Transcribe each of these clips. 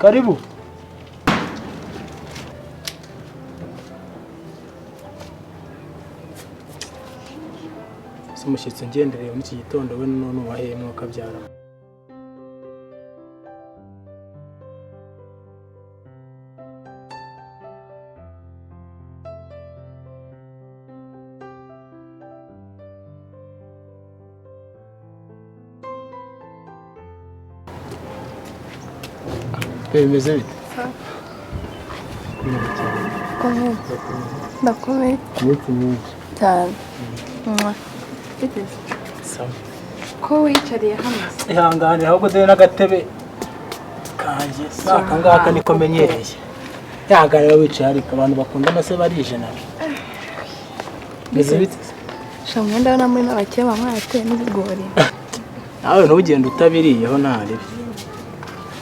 Karibu. Simushyitse ngendereye muri iki gitondo we none wahemwe ukabyara. Bimeze bite? Ndakomeye cyane. Ko wicariye hano? Ihangane ahubwo dore n'agatebe kanjye saka ngaka niko menyereye. Ihangane wicaye ariko abantu bakunda amase barijena. Bimeze bite? Shamwenda na muri n'abakeba mwateye n'ibigori. Nawe ntugende utabiriyeho ntari.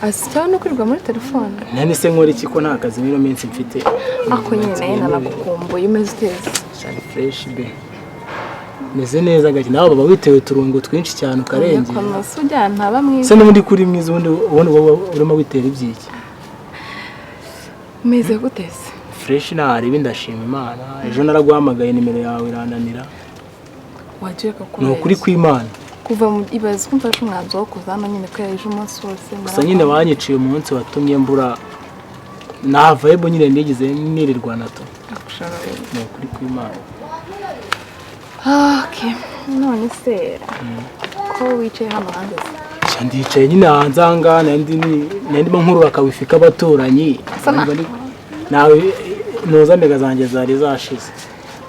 Asya no kwirwa muri telefone. Nani se nkora iki ko nta kazi mino minsi mfite. Ako nyine nanagukumbuye umeze teza. Cyane fresh be. Meze neza gake nawe baba witewe turungo twinshi cyane ukarenge. Ko nasujya ntaba mwiza. Se n'undi kuri mwiza ubundi urimo witera ibyiki. Meze gutese. Fresh ntari bindashima Imana. Ejo naraguhamagaye nimero yawe irananira. Wagiye kakubera. No kuri kw'Imana. Kuva mu ibaze kumva ko mwanzo wo kuzana nyine ko yaje umunsi wose. Gusa nyine wanyiciye umunsi watumye mbura na vibe nyine nigize nirirwa nato. Akusharaye. No kuri kw'Imana. Okay. None se. Ko wicaye hano hanze. Ndicaye nyine hanze angana ndimo nkurura kawifika abaturanyi. Nawe noza mbega zanjye zari zashize.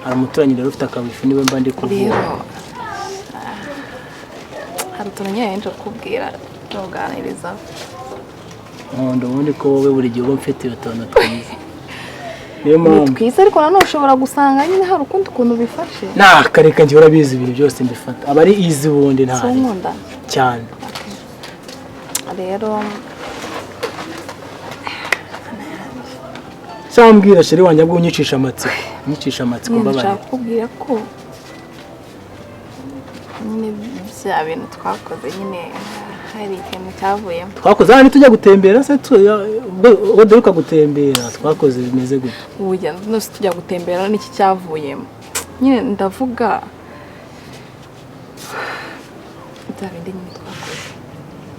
Hari umuturanyi rero ufite akawifi niwe mba ndi kuvuga. Haruturanye yenje kubwira tuganiriza. Ndabona ko wowe buri gihe mfite utuntu twiza. Niyo mpamvu twiza ariko nano ushobora gusanga nyine hari ukundi kuntu bifashe. Kareka njye urabizi ibintu byose mbifata. Abari easy bundi ntari. Cyane. Rero Sambwira sheri wanjye bwo unyicisha amatsiko mbabare. Nshaka kubwira ko nyine bya bintu twakoze nyine hari ikintu cyavuyemo. Twakoze hano tujya gutembera se ubwo duruka gutembera twakoze bimeze gute? Uya nose tujya gutembera n'iki cyavuyemo. Nyine ndavuga ndabindi nyine twakoze.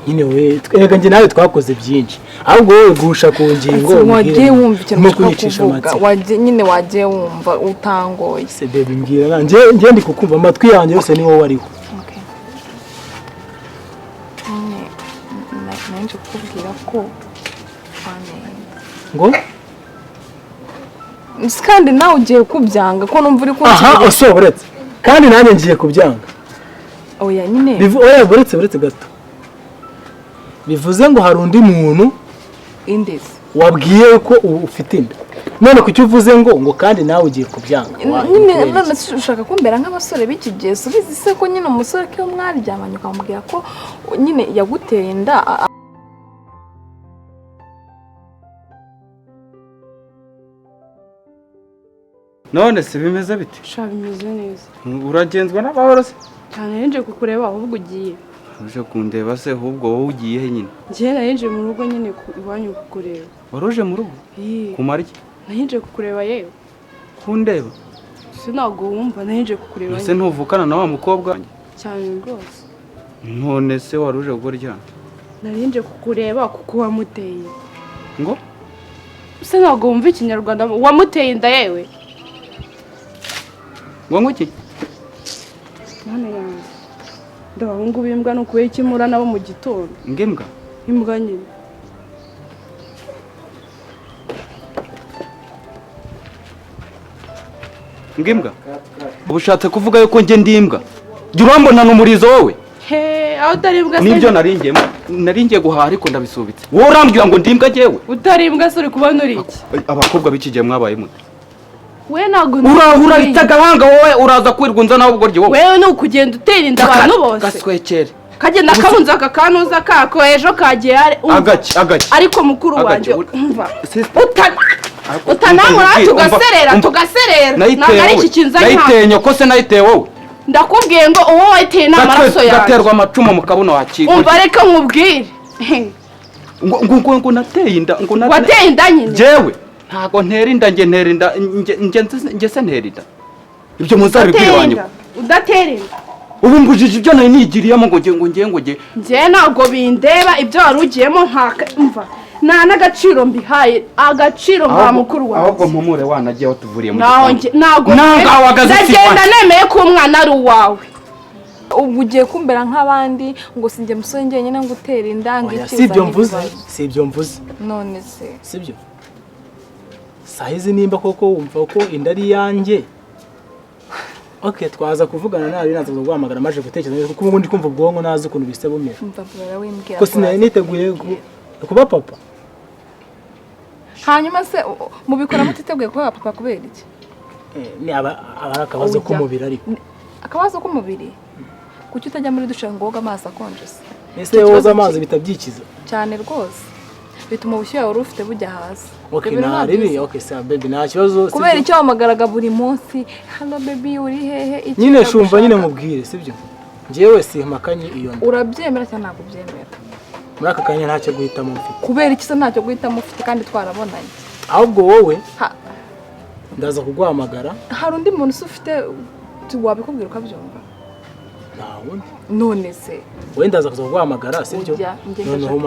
Nyine we twega nje nawe twakoze byinshi. Ahubwo wowe gusha ku ngingo wagiye wumva ikintu kunyicisha amatsiko. Wagiye nyine wagiye wumva utangoye. Se baby mbwira nanje ndi kukumva amatwi yanjye yose ni wowe wariho. Nanje kubwira ko ngo kandi nawe ugiye kubyanga ko numva uri aha osoboretse kandi nanjye ngiye kubyanga. Oya nyine oya buretse gato. Bivuze ngo hari undi muntu indese wabwiye ko ufite inda. None kucyo uvuze ngo kandi nawe ugiye kubyanga. Nyine none ushaka kumbera nk'abasore b'iki gihe subizi se ko nyine umusore ke mwaryamanye ukamubwira ko nyine yaguteye inda. None se bimeze bite? Sha bimeze neza. Uragenzwa n'abahoro se? Cyane nje kukureba ahubwo ugiye. Uje kundeba se ahubwo wowe ugiye he nyine? Ngiye naje mu rugo nyine iwanyu kukureba. Waroje mu rugo? Kumara iki? Naje kukureba yewe. Kundeba? Sinago wumva naje kukureba. Ese ntuvukana na wa mukobwa? Cyane rwose. None se waruje gukora? Naje kukureba kuko wamuteye. Ngo? Sinago wumva ikinyarwanda wamuteye inda yewe. Wanguki? Mwana yanjye. Ndabahungu bimbwa no kuye kimura nabo mu gitondo. Ngembwa? Imbwa nyine. Ngembwa? Ubushatse kuvuga yuko nge ndimbwa. Jya urambona n'umurizo wowe. Aho utarimbwa se. Nibyo naringiye guhaha ariko ndabisubitse. Wowe urambwira ngo ndimbwa jewe. Utarimbwa se uri kubona uri iki? Abakobwa b'ikigiye mwabaye mute? We nago urahita gahanga wowe uraza kwirgunza naho ubwo ryo wowe. Wewe no kugenda utera inda abantu bose. Gaswekere. Kagenda kabunza kakanuza kako ejo kagiye agaci ariko mukuru wanje umva utanamura tugaserera nagari iki kinza nayitenye ko se nayiteye wowe ndakubwiye ngo uwo wayiteye n'amaraso yawe gaterwa amacumu mu kabuno wakiko umva reka nkubwire ngo nateye inda ngo wateye inda nyine jewe ntago ntera inda nge se ntera inda ibyo muzabibwira wanyu udatera inda ubu mbujije ibyo nari nigiriyemo ngo nge nje ntago bindeba ibyo wari ugiyemo mva nta n'agaciro mbihaye agaciro nka mukuru wawe ahubwo mpumure wanagiye aho tuvuriye mu ntago ndagenda nemeye ko umwana ari uwawe ubu ugiye kumbera nk'abandi ngo sinjye musore njyenyine ngo utera inda ngo si ibyo mvuze none se sibyo sahizi nimba koko wumva ko inda ari yanjye okay twaza kuvugana nawe naza guhamagara maje gutekereza kuko ubundi kumva ubwonko nazi ukuntu bise bumera ko sinari niteguye kuba papa hanyuma se mubikora mutiteguye kuba papa kubera iki ni aba akabazo k'umubiri ariko akabazo k'umubiri kuki utajya muri dushe ngo woga amazi akonje se ese woza amazi bitabyikiza cyane rwose bituma ubushyuhe wari ufite bujya hasi okay naribi okay sa baby nta kibazo kubera icyo wamagaraga buri munsi hello baby uri hehe iki nyine shumva nyine mubwire sibyo njewe simakanye iyo nda urabyemera cyangwa ntabwo ubyemera muri aka kanya ntacyo guhitamo mfite kubera iki se ntacyo guhitamo ufite kandi twarabonanye ahubwo wowe ndaza kuguhamagara hari undi muntu se ufite wabikubwira ukabyumva nta wundi none se wowe ndaza kuza kuguhamagara sibyo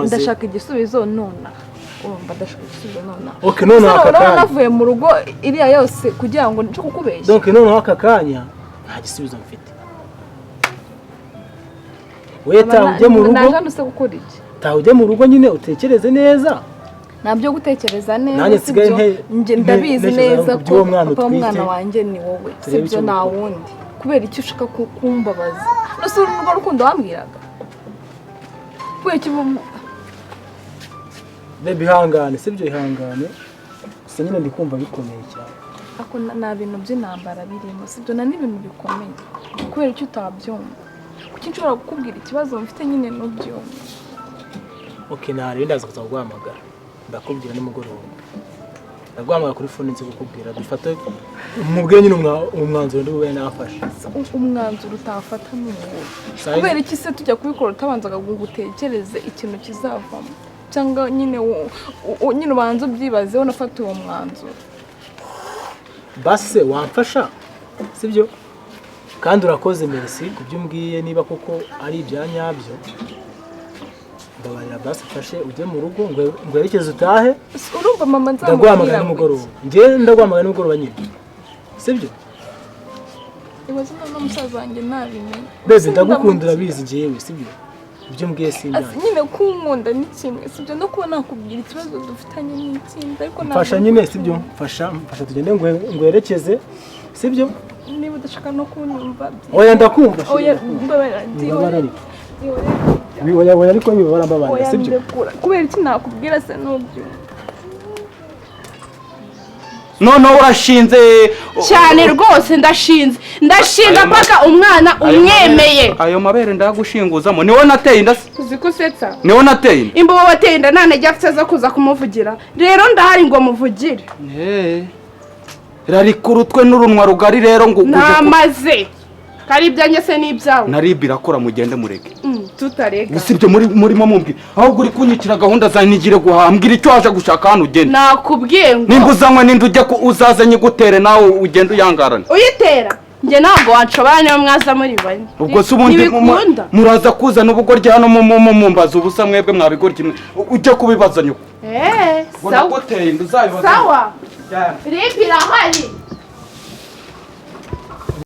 ndashaka igisubizo nona urumva ndashaka igisubizo nona okay none aka kanya navuye mu rugo iriya yose kugira ngo nje kukubeshya donc none aka kanya nta gisubizo mfite weta ujye mu rugo naje nuse gukora iki ujye mu rugo nyine utekereze neza nabyo gutekereza neza nanjye sigaye ndabizi neza ko papa umwana wanjye ni wowe sibyo nta wundi kubera icyo ushaka kumbabaza nose urwo rukundo wambwiraga kubera iki baby ihangane sibyo ihangane gusa nyine ndi kumva bikomeye cyane ako nta bintu by'intambara birimo sibyo na n'ibintu bikomeye kubera icyo utabyumva kuki nshobora kukubwira ikibazo mfite nyine n'ubyumva okay nari ndaza kuza kuguhamagara ndakubwira nimugoroba ndaguhamagara kuri phone nzi kukubwira dufate umubwiye nyine umwanzuro ndi bube nafashe umwanzuro utafata n'uwo kubera iki se tujya kubikora utabanzaga gutekereze ikintu kizavamo cyangwa nyine ubanza ubyibazeho nafata uwo mwanzuro base wamfasha sibyo kandi urakoze merci kubyumbwiye niba koko ari ibyanyabyo ndabarira base fashe ujye mu rugo ngo yerekeze utahe urumva mama ndaguhamagara nimugoroba nge ndaguhamagara nimugoroba nyine sibyo ibaze no musaza wanjye nabimenye beze ndagukundira bizi ngewe sibyo ibyo mbwiye sindaye nyine kunkunda ni kimwe sibyo no kuba nakubwira ikibazo dufitanye n'ikindi ariko mfasha nyine sibyo mfasha tugende ngo yerekeze sibyo niba udashaka no kunyumva oya ndakumva oya mbabara oya ariko bibara mbabara sibyo kubera iki nakubwira se n'ubyo none urashinze cyane rwose ndashinga paka umwana umwemeye ayo mabere ndagushinguzamo niwe nateye inda uzi ko usetsa niwe nateye inda imbobo wateye inda nta ntege afite zo kuza kumuvugira rero ndahari ngo muvugire rarikurutwe n'urunwa rugari rero ngo namaze kari ibyanjye se n'ibyawe naribi irakora mugende murege tutarega usibye murimo mumbwira ahubwo uri kunyikira gahunda za nigire guhambwira icyo waje gushaka hano ugende nakubwiye ngo nimba uzanywe n'indi ujya uzaze nyigutere nawe ugende uyangarane uyitera njye ntabwo wanshobora niyo mwaza muri bane ubwo se ubundi muraza kuzana ubugoryi hano mumbaza ubusa mwebwe mwabigoryi kimwe ujye kubibaza nyuko sawa naguteye inda uzabibaza sawa ribi irahari